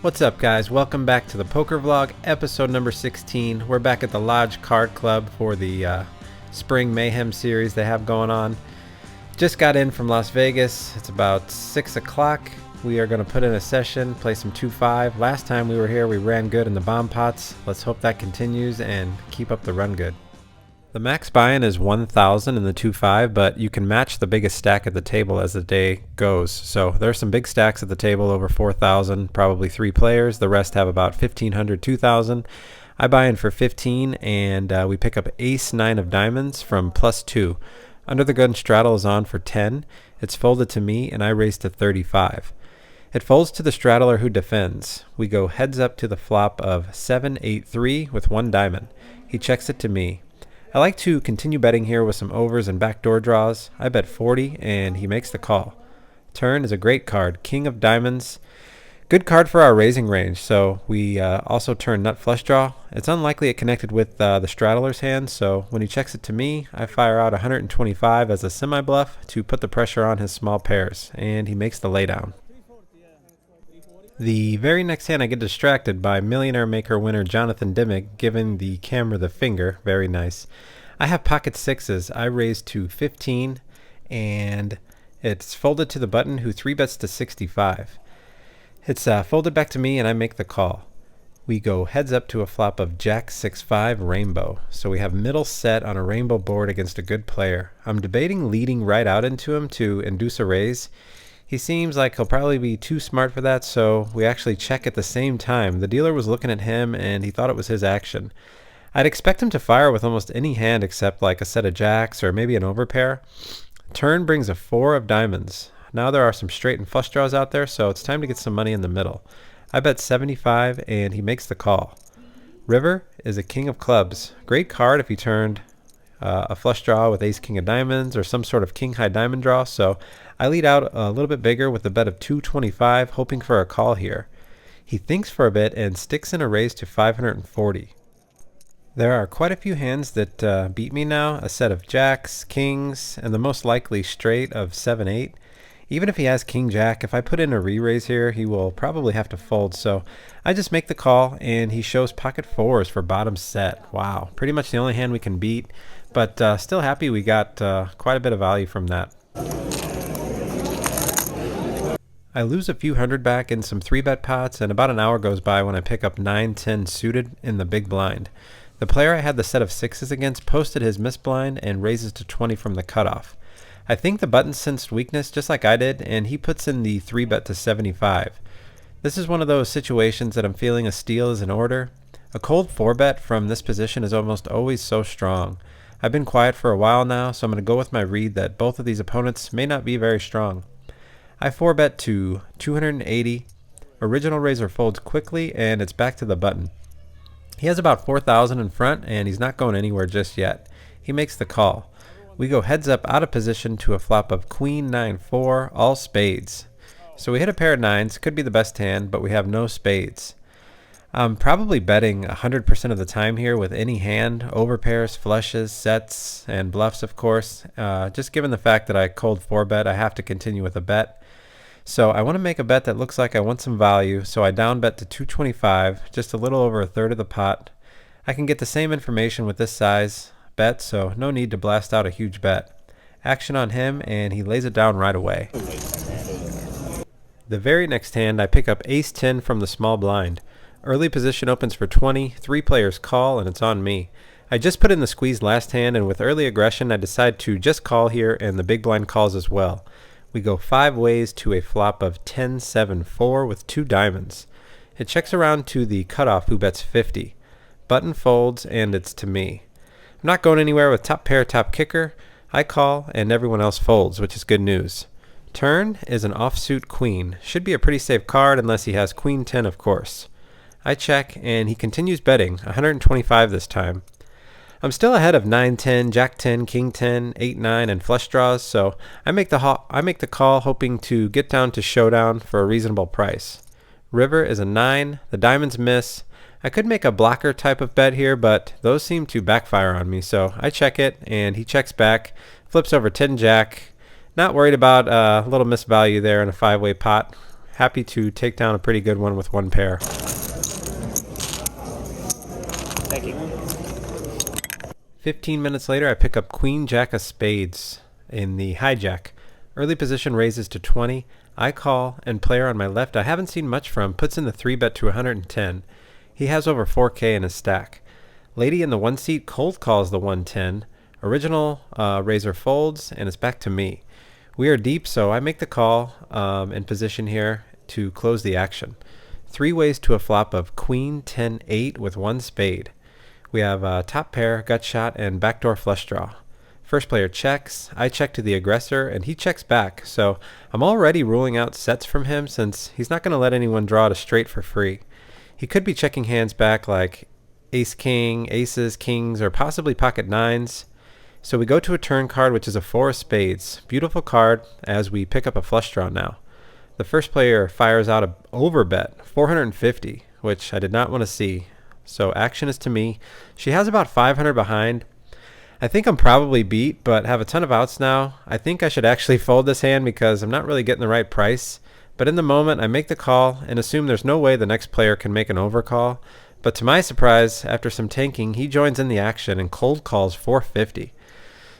What's up, guys? Welcome back to the Poker Vlog, episode number 16. We're back at the Lodge Card Club for the Spring Mayhem series they have going on. Just got in from Las Vegas. It's about 6 o'clock. We are going to put in a session, play some 2-5. Last time we were here, we ran good in the bomb pots. Let's hope that continues and keep up the run good. The max buy-in is 1,000 in the 2-5, but you can match the biggest stack at the table as the day goes. So there are some big stacks at the table, over 4,000, probably 3 players. The rest have about 1,500, 2,000. I buy in for 15, and we pick up ace-9 of diamonds from +2. Under the gun straddle is on for 10. It's folded to me, and I raise to 35. It folds to the straddler who defends. We go heads up to the flop of 7-8-3 with 1 diamond. He checks it to me. I like to continue betting here with some overs and backdoor draws. I bet 40, and he makes the call. Turn is a great card, King of Diamonds. Good card for our raising range, so we also turn nut flush draw. It's unlikely it connected with the straddler's hand, so when he checks it to me, I fire out 125 as a semi-bluff to put the pressure on his small pairs, and he makes the laydown. The very next hand I get distracted by Millionaire Maker winner Jonathan Dimmick giving the camera the finger. Very nice. I have pocket sixes. I raise to 15 and it's folded to the button who 3-bets to 65. It's folded back to me and I make the call. We go heads up to a flop of Jack 6-5 rainbow. So we have middle set on a rainbow board against a good player. I'm debating leading right out into him to induce a raise. He seems like he'll probably be too smart for that, so we actually check at the same time. The dealer was looking at him and he thought it was his action. I'd expect him to fire with almost any hand except like a set of jacks or maybe an overpair. Turn brings a 4 of diamonds. Now there are some straight and flush draws out there, so it's time to get some money in the middle. I bet 75 and he makes the call. River is a king of clubs. Great card if he turned a flush draw with ace king of diamonds or some sort of king high diamond draw, so I lead out a little bit bigger with a bet of 225, hoping for a call here. He thinks for a bit and sticks in a raise to 540. There are quite a few hands that beat me now, a set of jacks, kings, and the most likely straight of 7-8. Even if he has king jack, if I put in a re-raise here, he will probably have to fold, so I just make the call and he shows pocket 4s for bottom set. Wow, pretty much the only hand we can beat, but still happy we got quite a bit of value from that. I lose a few hundred back in some 3-bet pots, and about an hour goes by when I pick up 9-10 suited in the big blind. The player I had the set of 6s against posted his misblind and raises to 20 from the cutoff. I think the button sensed weakness just like I did, and he puts in the 3-bet to 75. This is one of those situations that I'm feeling a steal is in order. A cold 4-bet from this position is almost always so strong. I've been quiet for a while now, so I'm going to go with my read that both of these opponents may not be very strong. I 4-bet to 280. Original raiser folds quickly, and it's back to the button. He has about 4,000 in front, and he's not going anywhere just yet. He makes the call. We go heads up out of position to a flop of queen 9-4, all spades. So we hit a pair of 9s, could be the best hand, but we have no spades. I'm probably betting 100% of the time here with any hand, overpairs, flushes, sets, and bluffs, of course. Just given the fact that I cold 4-bet, I have to continue with a bet. So I want to make a bet that looks like I want some value, so I down bet to 225, just a little over a third of the pot. I can get the same information with this size bet, so no need to blast out a huge bet. Action on him, and he lays it down right away. The very next hand, I pick up ace-10 from the small blind. Early position opens for 20, 3 players call, and it's on me. I just put in the squeeze last hand, and with early aggression, I decide to just call here, and the big blind calls as well. We go 5 ways to a flop of 10-7-4 with 2 diamonds. It checks around to the cutoff who bets 50. Button folds, and it's to me. I'm not going anywhere with top pair, top kicker. I call, and everyone else folds, which is good news. Turn is an offsuit queen. Should be a pretty safe card unless he has queen 10, of course. I check, and he continues betting, 125 this time. I'm still ahead of 9-10, Jack 10, King 10, 8-9, and flush draws, so I make the call hoping to get down to showdown for a reasonable price. River is a 9, the diamonds miss. I could make a blocker type of bet here, but those seem to backfire on me, so I check it, and he checks back, flips over 10 jack. Not worried about a little misvalue there in a 5-way pot. Happy to take down a pretty good one with one pair. Thank you. 15 minutes later, I pick up Queen Jack of Spades in the hijack. Early position raises to 20. I call, and player on my left I haven't seen much from puts in the 3-bet to 110. He has over 4K in his stack. Lady in the 1 seat cold calls the 110. Original raiser folds, and it's back to me. We are deep, so I make the call in position here to close the action. 3 ways to a flop of Queen 10-8 with 1 spade. We have top pair, gut shot, and backdoor flush draw. First player checks, I check to the aggressor, and he checks back, so I'm already ruling out sets from him since he's not going to let anyone draw it a straight for free. He could be checking hands back like ace-king, aces, kings, or possibly pocket nines. So we go to a turn card, which is a 4 of spades. Beautiful card as we pick up a flush draw now. The first player fires out an overbet, 450, which I did not want to see. So action is to me. She has about 500 behind. I think I'm probably beat, but have a ton of outs now. I think I should actually fold this hand because I'm not really getting the right price. But in the moment, I make the call and assume there's no way the next player can make an overcall. But to my surprise, after some tanking, he joins in the action and cold calls 450.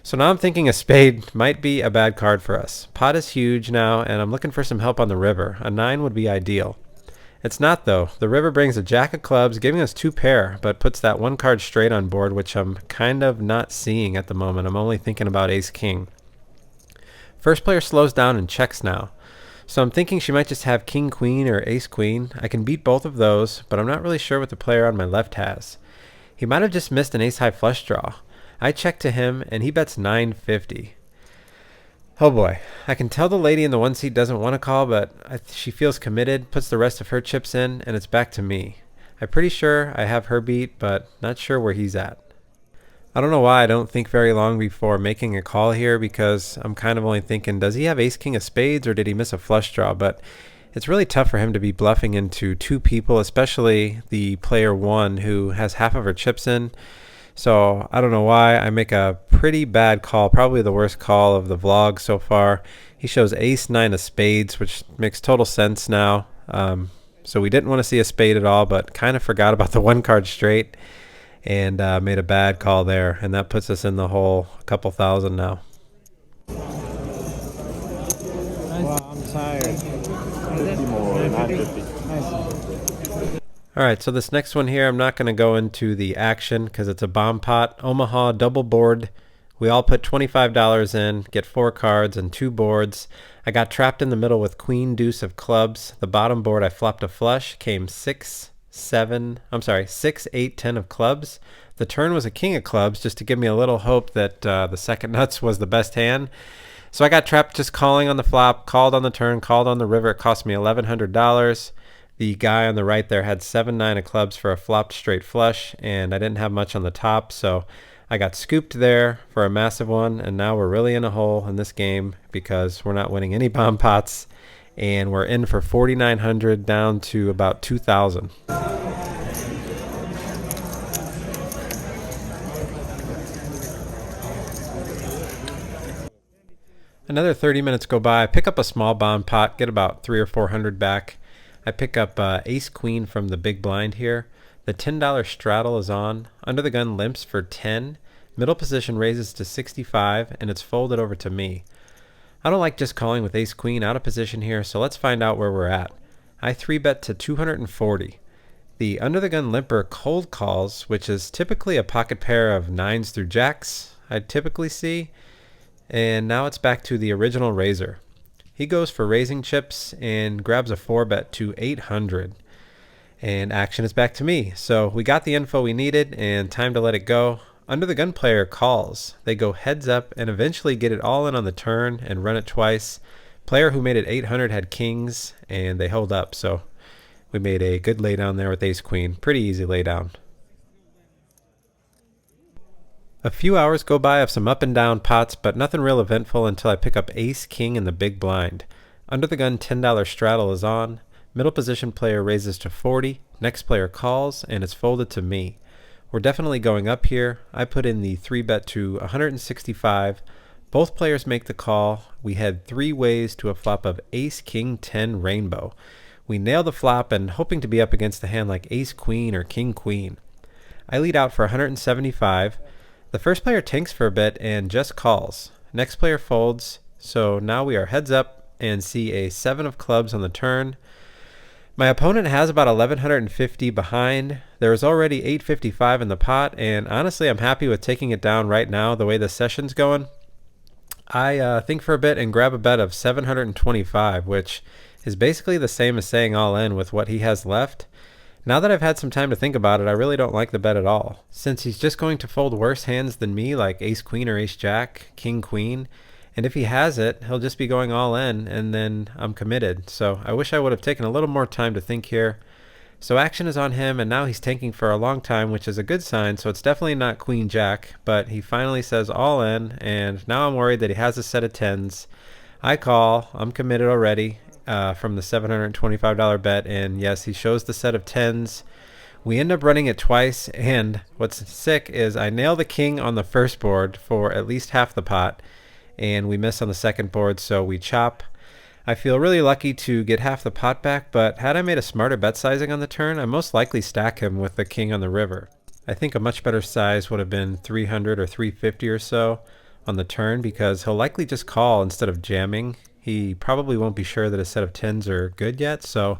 So now I'm thinking a spade might be a bad card for us. Pot is huge now, and I'm looking for some help on the river. A 9 would be ideal. It's not, though. The river brings a jack of clubs, giving us 2 pair, but puts that 1 card straight on board, which I'm kind of not seeing at the moment. I'm only thinking about ace-king. First player slows down and checks now. So I'm thinking she might just have king-queen or ace-queen. I can beat both of those, but I'm not really sure what the player on my left has. He might have just missed an ace-high flush draw. I check to him, and he bets 950. Oh boy, I can tell the lady in the 1 seat doesn't want to call, but she feels committed, puts the rest of her chips in, and it's back to me. I'm pretty sure I have her beat, but not sure where he's at. I don't know why I don't think very long before making a call here, because I'm kind of only thinking, does he have ace-king of spades, or did he miss a flush draw? But it's really tough for him to be bluffing into 2 people, especially the player 1 who has half of her chips in. So I don't know why I make a pretty bad call, probably the worst call of the vlog so far. He shows ace-9 of spades, which makes total sense now. So we didn't want to see a spade at all, but kind of forgot about the 1 card straight and made a bad call there. And that puts us in the hole a couple thousand now. Wow, I'm tired. 50 more, 950. Alright, so this next one here, I'm not going to go into the action because it's a bomb pot. Omaha double board. We all put $25 in, get 4 cards and 2 boards. I got trapped in the middle with queen deuce of clubs. The bottom board I flopped a flush, came 6, 8, 10 of clubs. The turn was a king of clubs just to give me a little hope that the second nuts was the best hand. So I got trapped just calling on the flop, called on the turn, called on the river. It cost me $1,100. The guy on the right there had 7, 9 of clubs for a flopped straight flush, and I didn't have much on the top, so I got scooped there for a massive one, and now we're really in a hole in this game because we're not winning any bomb pots, and we're in for 4,900 down to about 2,000. Another 30 minutes go by. I pick up a small bomb pot, get about 300 or 400 back. I pick up ace-queen from the big blind here. The $10 straddle is on. Under the gun limps for 10. Middle position raises to 65, and it's folded over to me. I don't like just calling with ace-queen out of position here, so let's find out where we're at. I 3-bet to 240. The under the gun limper cold calls, which is typically a pocket pair of 9s through jacks I'd typically see, and now it's back to the original raiser. He goes for raising chips and grabs a 4-bet to 800. And action is back to me. So we got the info we needed and time to let it go. Under the gun player calls. They go heads up and eventually get it all in on the turn and run it twice. Player who made it 800 had kings and they hold up. So we made a good laydown there with ace queen. Pretty easy laydown. A few hours go by of some up and down pots, but nothing real eventful until I pick up ace-king in the big blind. Under the gun $10 straddle is on. Middle position player raises to 40. Next player calls, and it's folded to me. We're definitely going up here. I put in the 3-bet to 165. Both players make the call. We had 3 ways to a flop of ace, king, 10, rainbow. We nail the flop and hoping to be up against a hand like ace, queen, or king, queen. I lead out for 175. The first player tanks for a bit and just calls. Next player folds, so now we are heads up and see a 7 of clubs on the turn. My opponent has about 1150 behind. There is already 855 in the pot, and honestly I'm happy with taking it down right now the way the session's going. I think for a bit and grab a bet of 725, which is basically the same as saying all in with what he has left. Now that I've had some time to think about it, I really don't like the bet at all, since he's just going to fold worse hands than me, like ace queen or ace jack, king queen, and if he has it, he'll just be going all in, and then I'm committed. So I wish I would have taken a little more time to think here. So action is on him, and now he's tanking for a long time, which is a good sign, so it's definitely not queen jack, but he finally says all in, and now I'm worried that he has a set of tens. I call, I'm committed already, from the $725 bet, and yes, he shows the set of tens. We end up running it twice, and what's sick is I nail the king on the first board for at least half the pot, and we miss on the second board, so we chop. I feel really lucky to get half the pot back, but had I made a smarter bet sizing on the turn, I most likely stack him with the king on the river. I think a much better size would have been 300 or 350 or so on the turn, because he'll likely just call instead of jamming. He probably won't be sure that a set of tens are good yet, so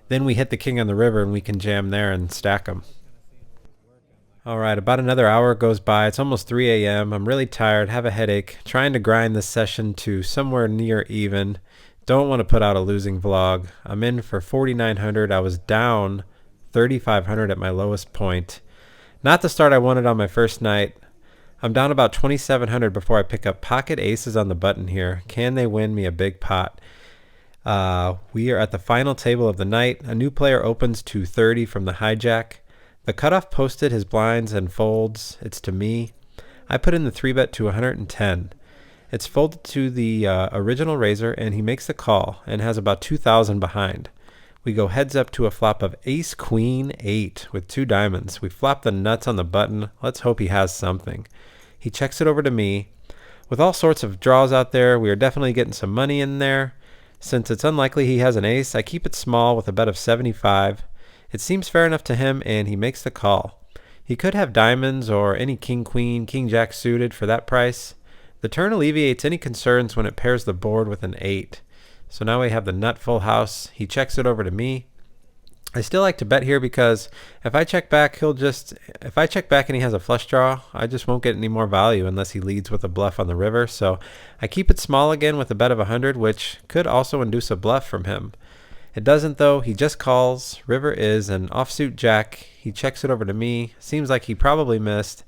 then we hit the king on the river and we can jam there and stack them. Alright, about another hour goes by. It's almost 3 a.m. I'm really tired, have a headache, trying to grind this session to somewhere near even. Don't want to put out a losing vlog. I'm in for 4,900. I was down 3,500 at my lowest point. Not the start I wanted on my first night. I'm down about 2,700 before I pick up pocket aces on the button here. Can they win me a big pot? We are at the final table of the night. A new player opens to 30 from the hijack. The cutoff posted his blinds and folds. It's to me. I put in the 3-bet to 110. It's folded to the original raiser, and he makes the call and has about 2,000 behind. We go heads up to a flop of ace queen 8 with 2 diamonds. We flop the nuts on the button. Let's hope he has something. He checks it over to me. With all sorts of draws out there, we are definitely getting some money in there. Since it's unlikely he has an ace, I keep it small with a bet of 75. It seems fair enough to him, and he makes the call. He could have diamonds or any king queen, king jack suited for that price. The turn alleviates any concerns when it pairs the board with an 8. So now we have the nut full house. He checks it over to me. I still like to bet here because if I check back and he has a flush draw, I just won't get any more value unless he leads with a bluff on the river. So I keep it small again with a bet of 100, which could also induce a bluff from him. It doesn't though. He just calls. River is an offsuit jack. He checks it over to me. Seems like he probably missed.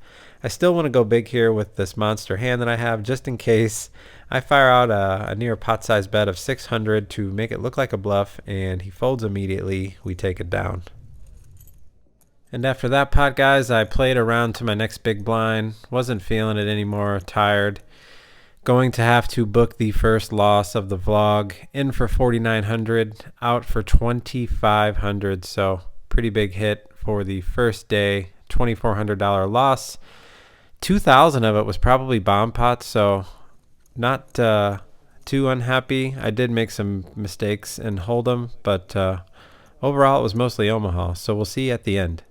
I still want to go big here with this monster hand that I have just in case. I fire out a near pot size bet of 600 to make it look like a bluff, and he folds immediately. We take it down. And after that pot, guys, I played around to my next big blind. Wasn't feeling it anymore. Tired. Going to have to book the first loss of the vlog. In for 4,900, out for 2,500. So pretty big hit for the first day. $2,400 loss. 2,000 of it was probably bomb pots, so not too unhappy. I did make some mistakes and hold them, but overall it was mostly Omaha, so we'll see you at the end.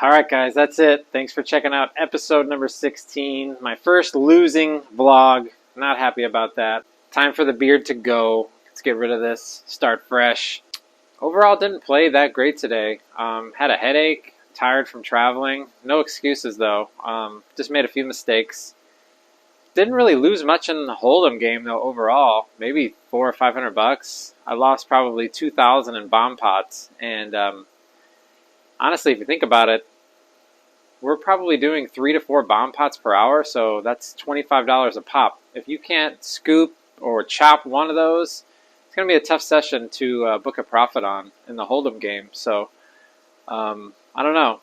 All right, guys, that's it. Thanks for checking out episode number 16. My first losing vlog. Not happy about that. Time for the beard to go. Let's get rid of this. Start fresh. Overall, didn't play that great today. Had a headache. Tired from traveling. No excuses though. Just made a few mistakes. Didn't really lose much in the Hold'em game though overall. Maybe $400 or $500. I lost probably 2,000 in bomb pots. And honestly, if you think about it, we're probably doing 3 to 4 bomb pots per hour. So that's $25 a pop. If you can't scoop or chop one of those, it's going to be a tough session to book a profit on in the Hold'em game. So I don't know.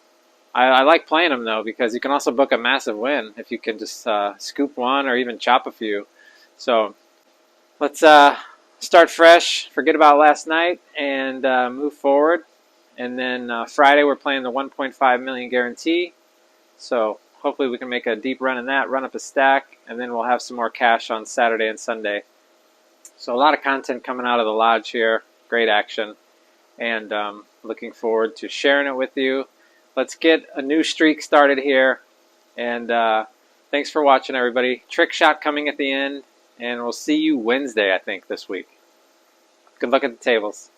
I like playing them though because you can also book a massive win if you can just scoop one or even chop a few. So let's start fresh, forget about last night, and move forward. And then Friday we're playing the 1.5 million guarantee. So hopefully we can make a deep run in that, run up a stack, and then we'll have some more cash on Saturday and Sunday. So a lot of content coming out of the lodge here. Great action. And looking forward to sharing it with you. Let's get a new streak started here. And thanks for watching, everybody. Trick shot coming at the end. And we'll see you Wednesday, I think, this week. Good luck at the tables.